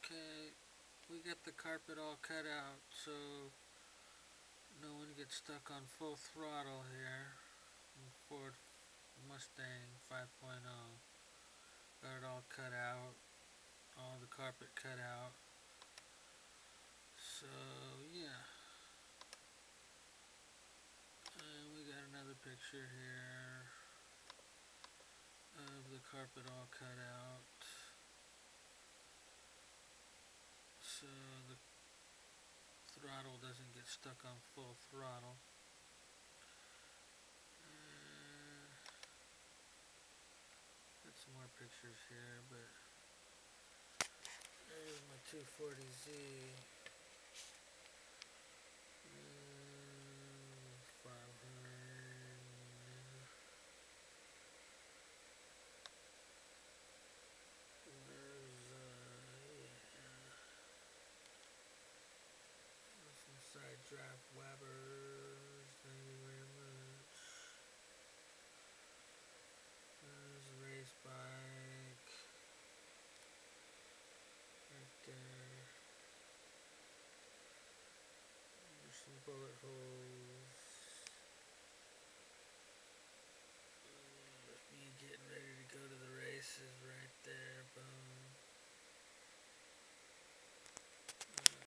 Okay, we got the carpet all cut out so no one gets stuck on full throttle here. Ford Mustang 5.0. Got it all cut out, all the carpet cut out. So yeah, and we got another picture here of the carpet all cut out. So the throttle doesn't get stuck on full throttle. Got some more pictures here, but there's my 240Z. 500. There's some side draft Webbers. Thank you very much. There's a race bike right there. There's some bullet holes.